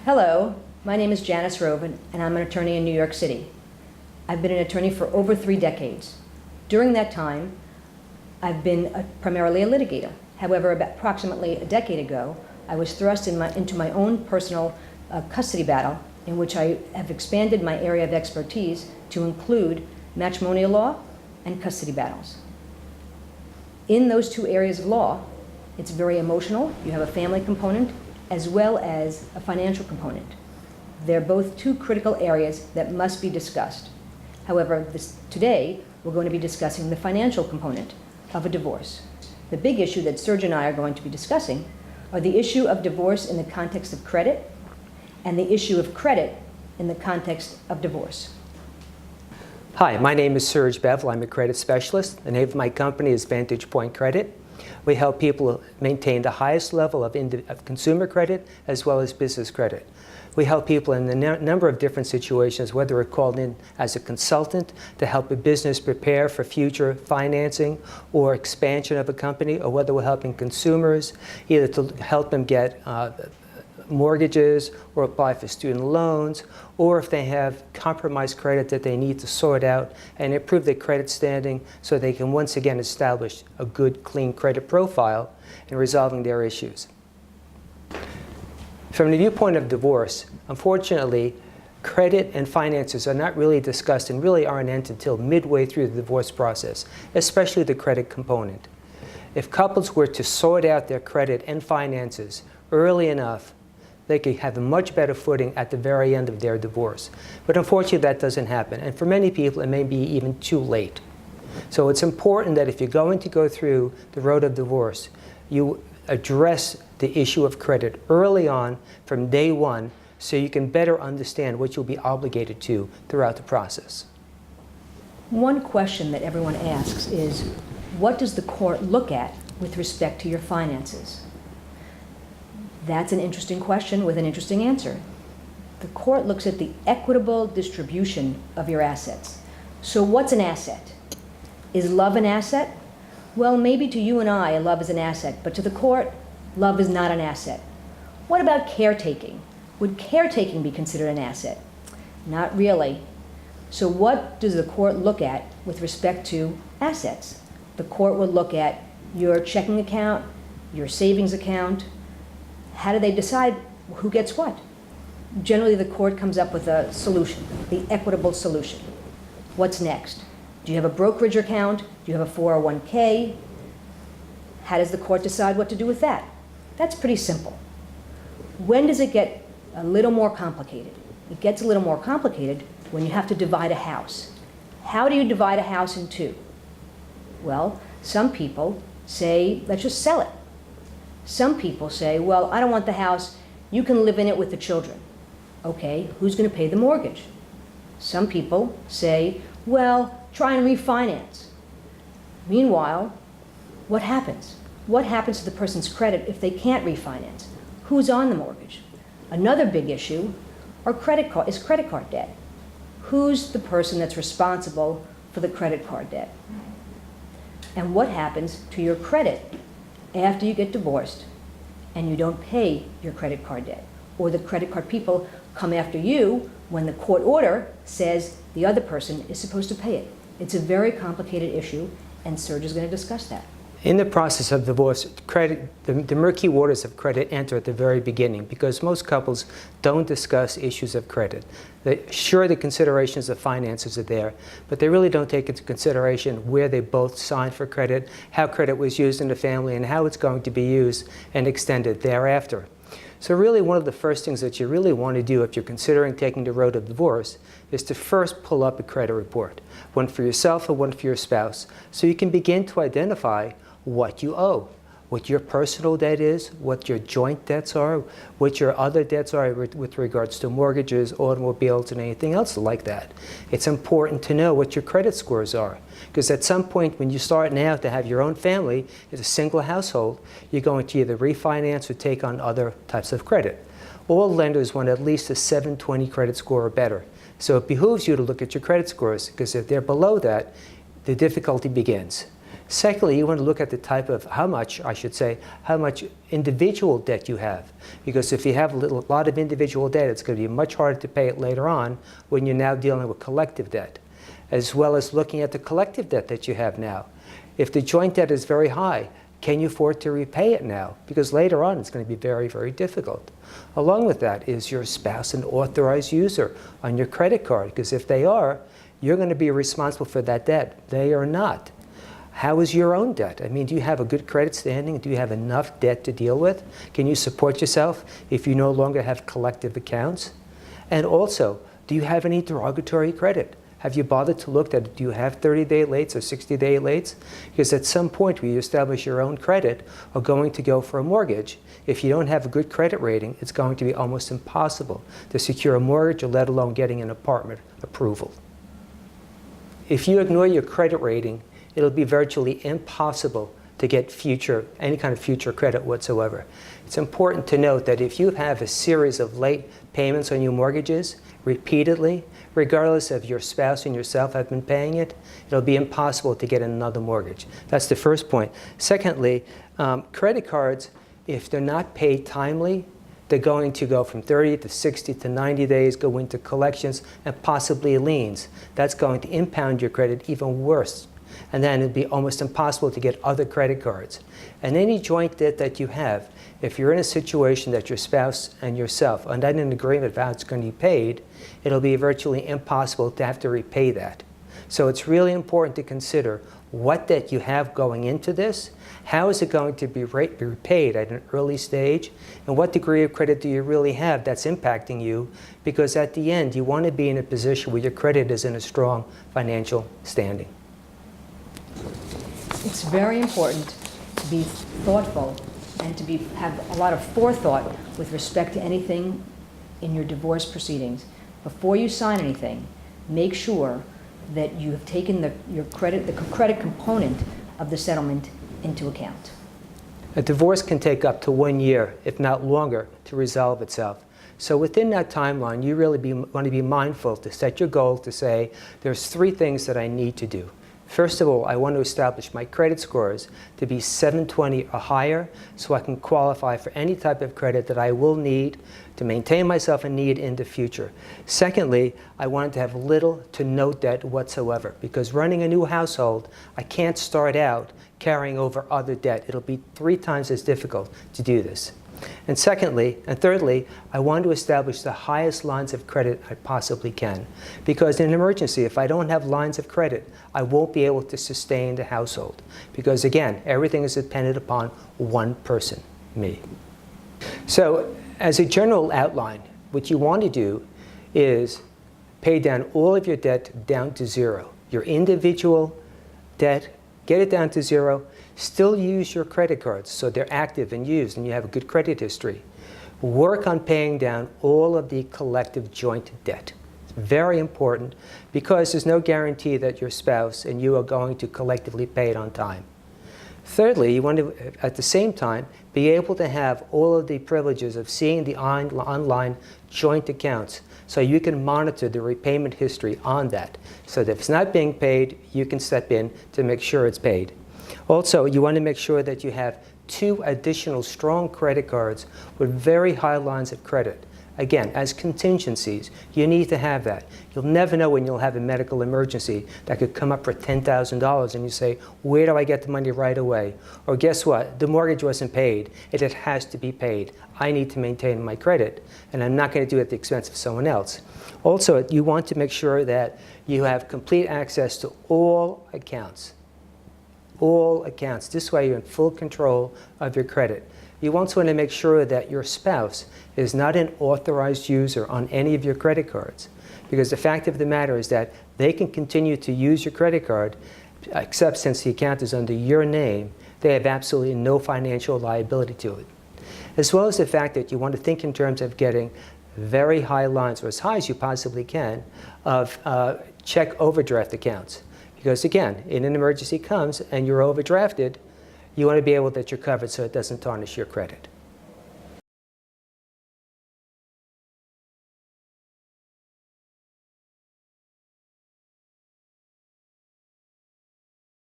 Hello, my name is Janice Rovin, and I'm an attorney in New York City. I've been an attorney for over 3 decades. During that time, I've been primarily a litigator. However, approximately a decade ago, I was thrust into my own personal custody battle, in which I have expanded my area of expertise to include matrimonial law and custody battles. In those 2 areas of law, it's very emotional. You have a family component as well as a financial component. They're both 2 critical areas that must be discussed. However, today we're going to be discussing the financial component of a divorce. The big issue that Serge and I are going to be discussing are the issue of divorce in the context of credit and the issue of credit in the context of divorce. Hi, my name is Serge Bevel. I'm a credit specialist. The name of my company is Vantage Point Credit. We help people maintain the highest level of consumer credit as well as business credit. We help people in a number of different situations, whether we're called in as a consultant to help a business prepare for future financing or expansion of a company, or whether we're helping consumers either to help them get mortgages or apply for student loans, or if they have compromised credit that they need to sort out and improve their credit standing so they can once again establish a good, clean credit profile in resolving their issues. From the viewpoint of divorce, unfortunately, credit and finances are not really discussed and really aren't entered until midway through the divorce process, especially the credit component. If couples were to sort out their credit and finances early enough, they could have a much better footing at the very end of their divorce. But unfortunately, that doesn't happen. And for many people, it may be even too late. So it's important that if you're going to go through the road of divorce, you address the issue of credit early on from day one so you can better understand what you'll be obligated to throughout the process. One question that everyone asks is, what does the court look at with respect to your finances? That's an interesting question with an interesting answer. The court looks at the equitable distribution of your assets. So what's an asset? Is love an asset? Well, maybe to you and I, love is an asset, but to the court, love is not an asset. What about caretaking? Would caretaking be considered an asset? Not really. So what does the court look at with respect to assets? The court would look at your checking account, your savings account. How do they decide who gets what? Generally, the court comes up with a solution, the equitable solution. What's next? Do you have a brokerage account? Do you have a 401k? How does the court decide what to do with that? That's pretty simple. When does it get a little more complicated? It gets a little more complicated when you have to divide a house. How do you divide a house in 2? Well, some people say, let's just sell it. Some people say, well, I don't want the house. You can live in it with the children. Okay, who's going to pay the mortgage? Some people say, well, try and refinance. Meanwhile, what happens? What happens to the person's credit if they can't refinance? Who's on the mortgage? Another big issue is credit card debt. Who's the person that's responsible for the credit card debt? And what happens to your credit after you get divorced and you don't pay your credit card debt? Or the credit card people come after you when the court order says the other person is supposed to pay it. It's a very complicated issue, and Serge is going to discuss that. In the process of divorce, the murky waters of credit enter at the very beginning because most couples don't discuss issues of credit. Sure, the considerations of finances are there, but they really don't take into consideration where they both signed for credit, how credit was used in the family, and how it's going to be used and extended thereafter. So really one of the first things that you really want to do if you're considering taking the road of divorce is to first pull up a credit report, one for yourself and one for your spouse, so you can begin to identify what you owe, what your personal debt is, what your joint debts are, what your other debts are with regards to mortgages, automobiles, and anything else like that. It's important to know what your credit scores are, because at some point when you start now to have your own family as a single household, you're going to either refinance or take on other types of credit. All lenders want at least a 720 credit score or better. So it behooves you to look at your credit scores, because if they're below that, the difficulty begins. Secondly, you want to look at the type of how much individual debt you have. Because if you have a lot of individual debt, it's going to be much harder to pay it later on when you're now dealing with collective debt. As well as looking at the collective debt that you have now. If the joint debt is very high, can you afford to repay it now? Because later on it's going to be very, very difficult. Along with that, is your spouse an authorized user on your credit card? Because if they are, you're going to be responsible for that debt. They are not. How is your own debt? I mean, do you have a good credit standing? Do you have enough debt to deal with? Can you support yourself if you no longer have collective accounts? And also, do you have any derogatory credit? Have you bothered to look at it? Do you have 30-day lates or 60-day lates? Because at some point when you establish your own credit or going to go for a mortgage, if you don't have a good credit rating, it's going to be almost impossible to secure a mortgage or let alone getting an apartment approval. If you ignore your credit rating, it'll be virtually impossible to get any kind of future credit whatsoever. It's important to note that if you have a series of late payments on your mortgages repeatedly, regardless of your spouse and yourself have been paying it, it'll be impossible to get another mortgage. That's the first point. Secondly, credit cards, if they're not paid timely, they're going to go from 30 to 60 to 90 days, go into collections and possibly liens. That's going to impound your credit even worse. And then it'd be almost impossible to get other credit cards. And any joint debt that you have, if you're in a situation that your spouse and yourself are not in agreement of how it's going to be paid, it'll be virtually impossible to have to repay that. So it's really important to consider what debt you have going into this, how is it going to be repaid at an early stage, and what degree of credit do you really have that's impacting you, because at the end you want to be in a position where your credit is in a strong financial standing. It's very important to be thoughtful and to have a lot of forethought with respect to anything in your divorce proceedings. Before you sign anything, make sure that you have taken the credit component of the settlement into account. A divorce can take up to 1 year, if not longer, to resolve itself. So within that timeline, you really want to be mindful to set your goal to say, there's 3 things that I need to do. First of all, I want to establish my credit scores to be 720 or higher so I can qualify for any type of credit that I will need to maintain myself and need in the future. Secondly, I want to have little to no debt whatsoever, because running a new household, I can't start out carrying over other debt. It'll be 3 times as difficult to do this. And thirdly, I want to establish the highest lines of credit I possibly can. Because in an emergency, if I don't have lines of credit, I won't be able to sustain the household. Because again, everything is dependent upon one person, me. So as a general outline, what you want to do is pay down all of your debt down to 0. Your individual debt, get it down to 0. Still use your credit cards so they're active and used and you have a good credit history. Work on paying down all of the collective joint debt. It's very important because there's no guarantee that your spouse and you are going to collectively pay it on time. Thirdly, you want to, at the same time, be able to have all of the privileges of seeing the online joint accounts so you can monitor the repayment history on that. So that if it's not being paid, you can step in to make sure it's paid. Also, you want to make sure that you have 2 additional strong credit cards with very high lines of credit. Again, as contingencies, you need to have that. You'll never know when you'll have a medical emergency that could come up for $10,000 and you say, where do I get the money right away? Or guess what? The mortgage wasn't paid. It has to be paid. I need to maintain my credit, and I'm not going to do it at the expense of someone else. Also, you want to make sure that you have complete access to all accounts. All accounts. This way you're in full control of your credit. You also want to make sure that your spouse is not an authorized user on any of your credit cards. Because the fact of the matter is that they can continue to use your credit card, except since the account is under your name, they have absolutely no financial liability to it. As well as the fact that you want to think in terms of getting very high lines, or as high as you possibly can, of check overdraft accounts. Because again, in an emergency comes and you're overdrafted, you want to be able that you're covered so it doesn't tarnish your credit.